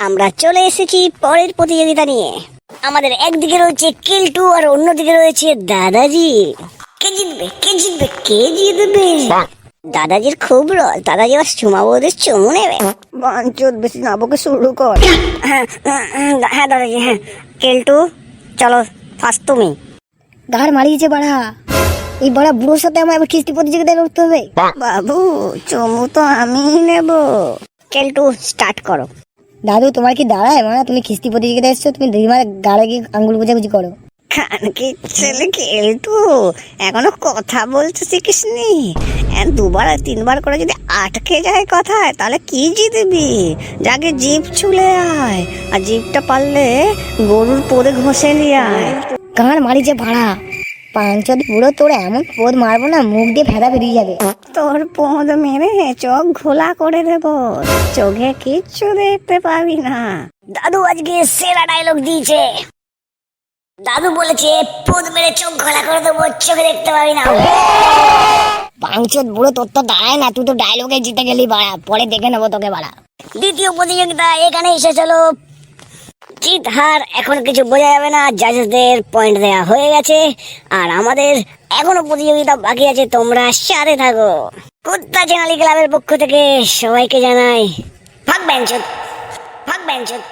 আমরা চলে এসেছি পরের প্রতিযোগিতা নিয়ে। আমাদের একদিকে রয়েছে কেলটু আর অন্যদিকে রয়েছে দাদাজি। কে জিতবে কে জিতবে কে জিতবে? দাদাজির খুব রস, দাদাজি আবার চুমা বৌদের চুমু নেবে। বাঞ্চোদ বেশি না বকে শুরু কর। হ্যাঁ দাদাজি, হ্যাঁ। কেলটু চলো ফার্স্ট তুমি। গাড় মারিয়েছে বাড়া, এই বড়া বুড়োর সাথে আমার এবার কিস্তি প্রতিযোগিতায় করতে হবে। বাবু চুমু তো আমি নেব। কেলটু স্টার্ট করো। দাদু তোমার কি দাঁড়ায়, মানে তুমি কিস্তি প্রতিযোগিতায় এসছো, তুমি দিদিমার গাড়ে গিয়ে আঙ্গুল বুঝাবুঝি করো। খানকি ছেলে কেলটু, এখনো কথা বলতে শিখিসনি? দুবার আর তিনবার করে যদি আটকে যায় কথায়, তাহলে কি জিতবি? যাকে জিভ ছুলে আয়, আর জিভটা পারলে গরুর পোদে ঘষে নিয়ে আয়। গাড় মারিয়েছে বাড়া, পাঁচদ বুড়ো তোর এমন পোদ মারবো না মুখ দিয়ে ফেদা বেরিয়ে যাবে। তোর পোদ মেরে চোখ ঘোলা করে দেব, চোখে কিচ্ছু দেখতে পাবি না। দাদু আজকে সেরা ডায়লগ দিয়েছে। দাদু বলেছে পোদ মেরে চোখ ঘোলা করে দেবো, চোখে দেখতে পাবি না। পাঁচদ বুড়ো তোর তো দাঁড়ায় না, তুই তো ডায়লগে জিতে গেলি বাড়া, পরে দেখে নেবো তোকে বাড়া। দ্বিতীয় প্রতিযোগিতা এখানে এসে চলো। জিত হার এখন কিছু বোঝা যাবে না, জাজেসদের পয়েন্ট দেওয়া হয়ে গেছে। আর আমাদের এখনো প্রতিযোগিতা বাকি আছে, তোমরা সাথে থাকো। কুত্তা চ্যানেল ক্লাবের পক্ষ থেকে সবাইকে জানাই ভাগ বেঞ্চত, ভাগ বেঞ্চত।